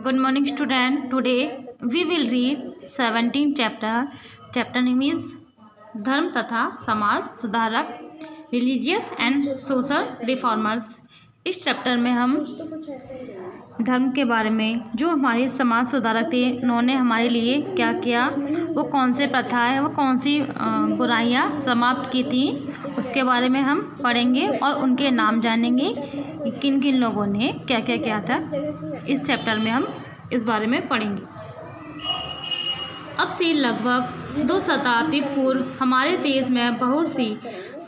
Good morning, student. Today we will read 17th chapter. Chapter name is धर्म तथा समाज सुधारक, रिलीजियस एंड सोशल रिफॉर्मर्स। इस chapter में हम धर्म के बारे में, जो हमारे समाज सुधारक थे, उन्होंने हमारे लिए क्या किया, वो कौन से प्रथाएं, वो कौन सी बुराइयां समाप्त की थी, उसके बारे में हम पढ़ेंगे और उनके नाम जानेंगे, किन किन लोगों ने क्या क्या किया था। इस चैप्टर में हम इस बारे में पढ़ेंगे। अब से लगभग 2 शताब्दी पूर्व हमारे देश में बहुत सी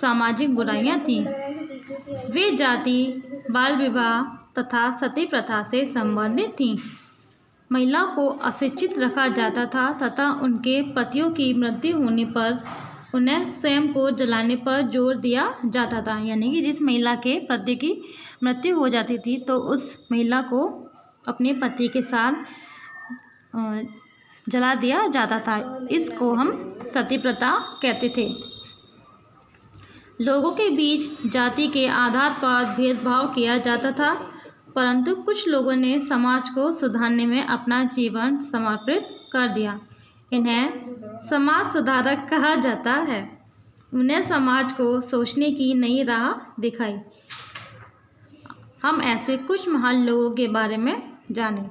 सामाजिक बुराइयां थीं। वे जाति, बाल विवाह तथा सती प्रथा से संबंधित थीं। महिलाओं को अशिक्षित रखा जाता था तथा उनके पतियों की मृत्यु होने पर उन्हें स्वयं को जलाने पर जोर दिया जाता था। यानी कि जिस महिला के पति की मृत्यु हो जाती थी तो उस महिला को अपने पति के साथ जला दिया जाता था। इसको हम सती प्रथा कहते थे। लोगों के बीच जाति के आधार पर भेदभाव किया जाता था, परंतु कुछ लोगों ने समाज को सुधारने में अपना जीवन समर्पित कर दिया। इन्हें समाज सुधारक कहा जाता है। उन्हें समाज को सोचने की नई राह दिखाई। हम ऐसे कुछ महान लोगों के बारे में जानें।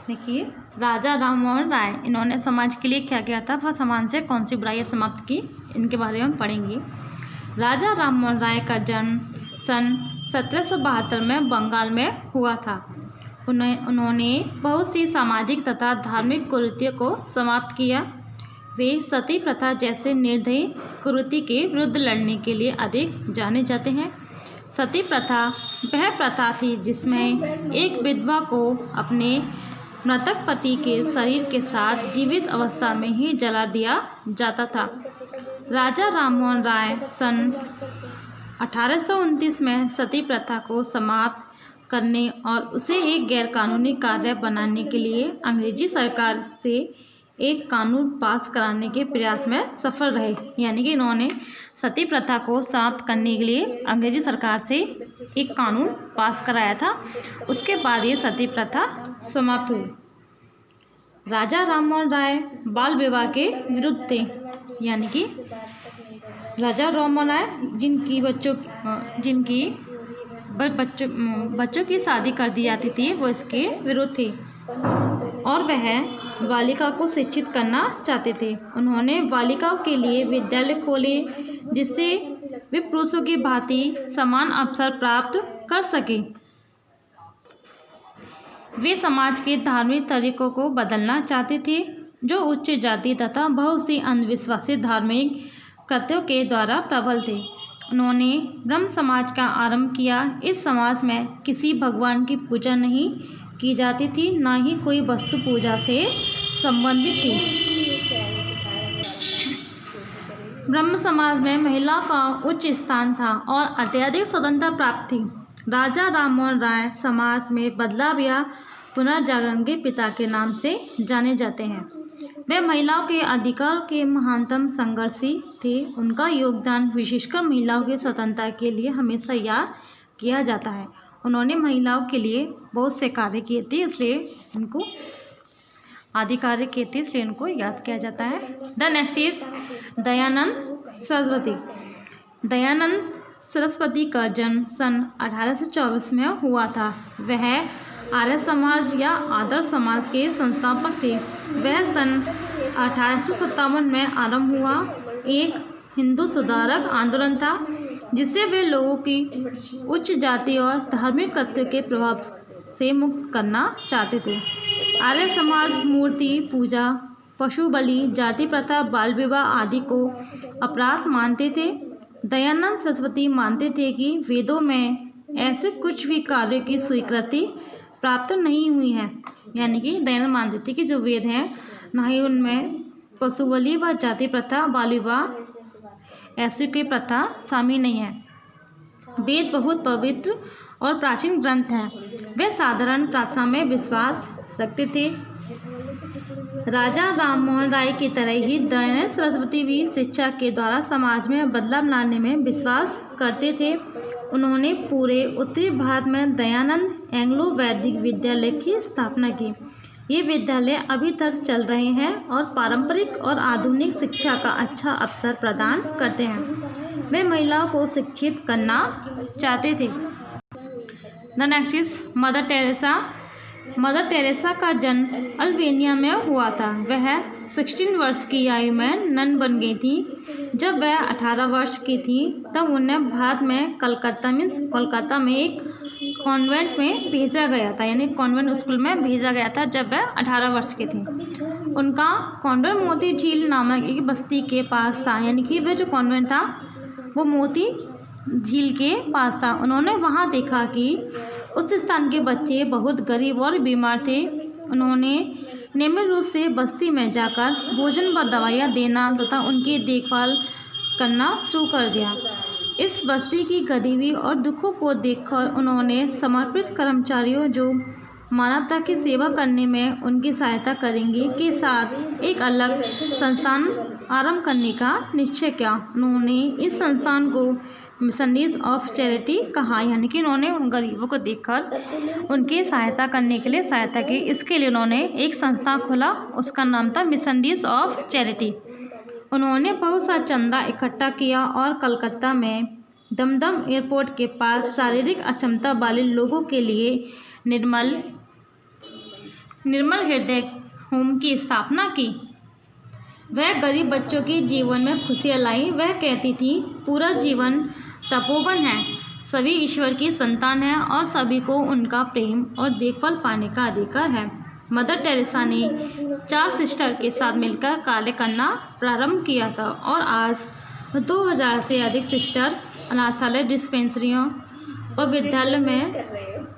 देखिए, राजा राममोहन राय, इन्होंने समाज के लिए क्या किया था, वह समाज से कौन सी बुराइयां समाप्त की, इनके बारे में हम पढ़ेंगे। राजा राममोहन राय का जन्म सन 1772 में बंगाल में हुआ था। उन्होंने बहुत सी सामाजिक तथा धार्मिक कुरीतियों को समाप्त किया। वे सती प्रथा जैसे निर्दयी कुरीति के विरुद्ध लड़ने के लिए अधिक जाने जाते हैं। सती प्रथा वह प्रथा थी जिसमें एक विधवा को अपने मृतक पति के शरीर के साथ जीवित अवस्था में ही जला दिया जाता था। राजा राममोहन राय सन 1829 में सती प्रथा को समाप्त करने और उसे एक गैरकानूनी कार्य बनाने के लिए अंग्रेजी सरकार से एक कानून पास कराने के प्रयास में सफल रहे। यानी कि इन्होंने सती प्रथा को समाप्त करने के लिए अंग्रेजी सरकार से एक कानून पास कराया था। उसके बाद ये सती प्रथा समाप्त हुई। राजा राममोहन राय बाल विवाह के विरुद्ध थे। यानी कि राजा राममोहन राय जिनकी बच्चों की शादी कर दी जाती थी, वो इसके विरुद्ध थे और वह बालिका को शिक्षित करना चाहते थे। उन्होंने बालिकाओं के लिए विद्यालय खोले जिससे वे पुरुषों की भांति समान अवसर प्राप्त कर सके। वे समाज के धार्मिक तरीकों को बदलना चाहते थे जो उच्च जाति तथा बहुत सी अंधविश्वासी धार्मिक कृत्यों के द्वारा प्रबल थे। उन्होंने ब्रह्म समाज का आरंभ किया। इस समाज में किसी भगवान की पूजा नहीं की जाती थी, ना ही कोई वस्तु पूजा से संबंधित थी। ब्रह्म समाज में महिला का उच्च स्थान था और अत्यधिक स्वतंत्रता प्राप्त थी। राजा राममोहन राय समाज में बदलाव या पुनर्जागरण के पिता के नाम से जाने जाते हैं। वे महिलाओं के अधिकार के महानतम संघर्षी थे। उनका योगदान विशेषकर महिलाओं की स्वतंत्रता के लिए हमेशा याद किया जाता है। उन्होंने महिलाओं के लिए बहुत से कार्य किए थे, इसलिए उनको आदि कार्य किए थे, इसलिए उनको याद किया जाता है। The next is Dayanand Saraswati. Dayanand Saraswati का जन्म सन 1824 में हुआ था। वह आर्य समाज या आदर्श समाज के संस्थापक थे। वह सन 1857 में आरंभ हुआ एक हिंदू सुधारक आंदोलन था जिससे वे लोगों की उच्च जाति और धार्मिक कृत्यों के प्रभाव से मुक्त करना चाहते थे। आर्य समाज मूर्ति पूजा, पशु बलि, जाति प्रथा, बाल विवाह आदि को अपराध मानते थे। दयानंद सरस्वती मानते थे कि वेदों में ऐसे कुछ भी कार्य की स्वीकृति प्राप्त नहीं हुई है। यानी कि दयानंद मानते थे कि जो वेद हैं, ना ही उनमें पशु बलि व जाति प्रथा, बाल विवाह ऐसी कोई प्रथा शामिल नहीं है। वेद बहुत पवित्र और प्राचीन ग्रंथ हैं। वे साधारण प्रार्थना में विश्वास रखते थे। राजा राममोहन राय की तरह ही दयानंद सरस्वती भी शिक्षा के द्वारा समाज में बदलाव लाने में विश्वास करते थे। उन्होंने पूरे उत्तरी भारत में दयानंद एंग्लो वैदिक विद्यालय की स्थापना की। ये विद्यालय अभी तक चल रहे हैं और पारंपरिक और आधुनिक शिक्षा का अच्छा अवसर प्रदान करते हैं। वे महिलाओं को शिक्षित करना चाहते थे। The next is mother Teresa. Mother Teresa का जन्म अल्बानिया में हुआ था। वह 16 वर्ष की आयु में नन बन गई थी। जब वह 18 वर्ष की थी तब उन्हें भारत में कोलकाता में एक कॉन्वेंट में भेजा गया था, यानी कॉन्वेंट स्कूल में भेजा गया था जब वह 18 वर्ष की थी। उनका कॉन्वेंट मोती झील नामक एक बस्ती के पास था, यानी कि वह जो कॉन्वेंट था वो मोती झील के पास था। उन्होंने वहाँ देखा कि उस स्थान के बच्चे बहुत गरीब और बीमार थे। उन्होंने नियमित रूप से बस्ती में जाकर भोजन व दवाइयाँ देना तथा उनकी देखभाल करना शुरू कर दिया। इस बस्ती की गरीबी और दुखों को देखकर उन्होंने समर्पित कर्मचारियों जो मानवता की सेवा करने में उनकी सहायता करेंगे के साथ एक अलग संस्थान आरंभ करने का निश्चय किया। उन्होंने इस संस्थान को मिशनरीज ऑफ चैरिटी कहा, यानी कि उन्होंने उन गरीबों को देखकर उनकी सहायता करने के लिए सहायता की। इसके लिए उन्होंने एक संस्था खोला, उसका नाम था मिशनरीज ऑफ चैरिटी। उन्होंने बहुत सा चंदा इकट्ठा किया और कलकत्ता में दमदम एयरपोर्ट के पास शारीरिक अक्षमता वाले लोगों के लिए निर्मल हृदय होम की स्थापना की। वह गरीब बच्चों के जीवन में खुशियाँ लाई। वह कहती थी, पूरा जीवन तपोवन है, सभी ईश्वर की संतान है और सभी को उनका प्रेम और देखभाल पाने का अधिकार है। मदर टेरेसा ने 4 सिस्टर के साथ मिलकर कार्य करना प्रारंभ किया था और आज 2000 से अधिक सिस्टर अनाथालय, डिस्पेंसरियों और विद्यालय में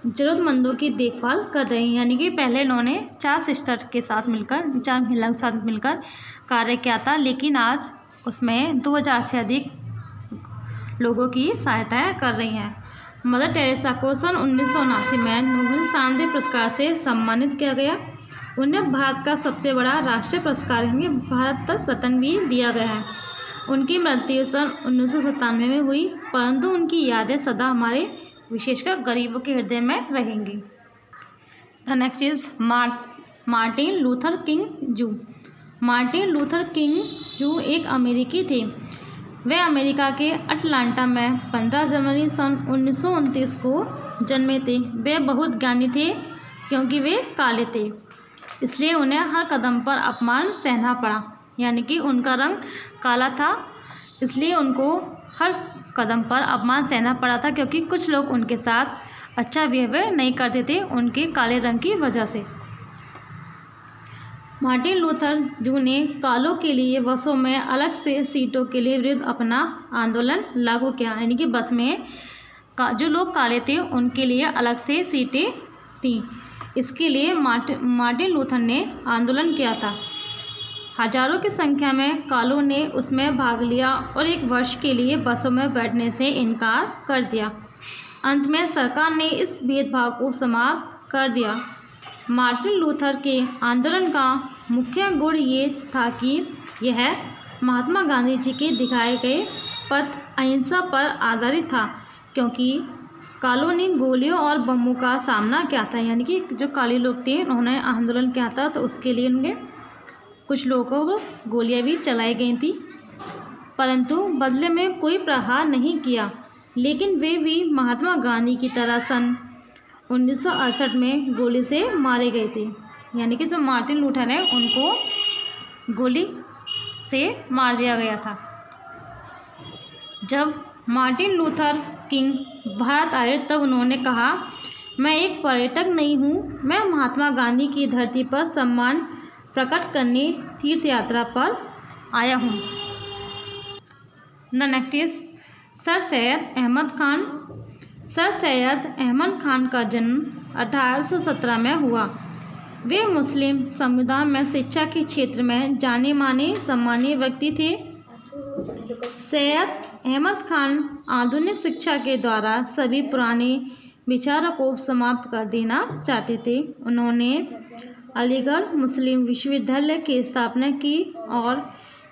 ज़रूरतमंदों की देखभाल कर रही हैं। यानी कि पहले इन्होंने 4 सिस्टर के साथ मिलकर 4 महिलाओं के साथ मिलकर कार्य किया था, लेकिन आज उसमें 2000 से अधिक लोगों की सहायता कर रही हैं। मदर टेरेसा को सन 1979 में नोबेल शांति पुरस्कार से सम्मानित किया गया। उन्हें भारत का सबसे बड़ा राष्ट्रीय पुरस्कार यानी भारत रत्न भी दिया गया है। उनकी मृत्यु सन 1997 में हुई, परंतु उनकी यादें सदा हमारे विशेषकर गरीबों के हृदय में रहेंगी। The next is Martin Luther king जू। मार्टिन लूथर किंग जू एक अमेरिकी थे। वे अमेरिका के अटलांटा में 15 जनवरी सन 1929 को जन्मे थे। वे बहुत ज्ञानी थे क्योंकि वे काले थे, इसलिए उन्हें हर कदम पर अपमान सहना पड़ा। यानी कि उनका रंग काला था, इसलिए उनको हर कदम पर अपमान सहना पड़ा था, क्योंकि कुछ लोग उनके साथ अच्छा व्यवहार नहीं करते थे उनके काले रंग की वजह से। मार्टिन लूथर जू ने कालों के लिए बसों में अलग से सीटों के लिए विरुद्ध अपना आंदोलन लागू किया। यानी कि बस में जो लोग काले थे उनके लिए अलग से सीटें थीं। इसके लिए मार्टिन लूथर ने आंदोलन किया था। हजारों की संख्या में कालों ने उसमें भाग लिया और 1 वर्ष के लिए बसों में बैठने से इनकार कर दिया। अंत में सरकार ने इस भेदभाव को समाप्त कर दिया। मार्टिन लूथर के आंदोलन का मुख्य गुण ये था कि यह महात्मा गांधी जी के दिखाए गए पथ अहिंसा पर आधारित था, क्योंकि कालों ने गोलियों और बमों का सामना किया था। यानी कि जो काले लोग थे उन्होंने आंदोलन किया था, तो उसके लिए उनके कुछ लोगों को गोलियां भी चलाई गई थी, परंतु बदले में कोई प्रहार नहीं किया। लेकिन वे भी महात्मा गांधी की तरह सन 1968 में गोली से मारे गए थे। यानी कि जो मार्टिन लूथर है उनको गोली से मार दिया गया था। जब मार्टिन लूथर किंग भारत आए तब उन्होंने कहा, मैं एक पर्यटक नहीं हूँ, मैं महात्मा गांधी की धरती पर सम्मान प्रकट करने तीर्थ यात्रा पर आया हूँ। The next is sir Syed Ahmad Khan. Sir Syed Ahmad Khan का जन्म 1817 में हुआ। वे मुस्लिम समुदाय में शिक्षा के क्षेत्र में जाने माने सम्मानीय व्यक्ति थे। सैयद अहमद खान आधुनिक शिक्षा के द्वारा सभी पुराने विचारों को समाप्त कर देना चाहते थे। उन्होंने अलीगढ़ मुस्लिम विश्वविद्यालय की स्थापना की और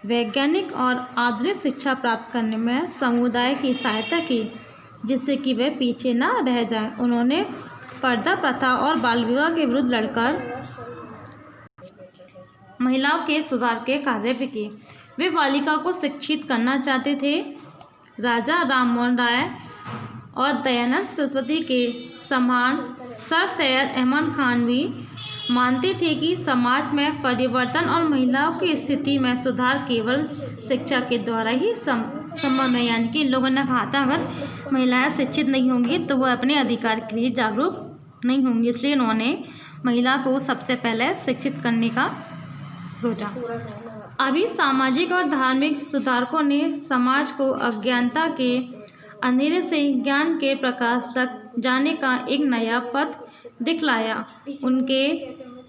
वैज्ञानिक और आधुनिक शिक्षा प्राप्त करने में समुदाय की सहायता की, जिससे कि वे पीछे ना रह जाएं। उन्होंने पर्दा प्रथा और बाल विवाह के विरुद्ध लड़कर महिलाओं के सुधार के कार्य भी किए। वे बालिका को शिक्षित करना चाहते थे। राजा राममोहन राय और दयानंद सरस्वती के समान सर सैयद अहमद खान भी मानते थे कि समाज में परिवर्तन और महिलाओं की स्थिति में सुधार केवल शिक्षा के द्वारा ही संभव है। यानी कि लोगों ने कहा था अगर महिलाएं शिक्षित नहीं होंगी तो वह अपने अधिकार के लिए जागरूक नहीं होंगी, इसलिए उन्होंने महिला को सबसे पहले शिक्षित करने का सोचा। अभी सामाजिक और धार्मिक सुधारकों ने समाज को अज्ञानता के अंधेरे से ज्ञान के प्रकाश तक जाने का एक नया पथ दिखलाया। उनके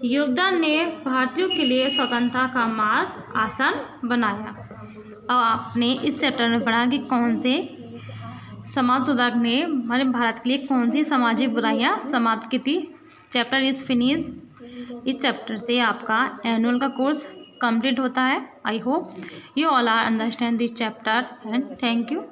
योगदान ने भारतीयों के लिए स्वतंत्रता का मार्ग आसान बनाया। अब आपने इस चैप्टर में पढ़ा कि कौन से समाज सुधारक ने हमारे भारत के लिए कौन सी सामाजिक बुराइयां समाप्त की थी। Chapter is finish. इस चैप्टर से आपका एनुअल का कोर्स कंप्लीट होता है। I hope you all are understand this chapter and thank you.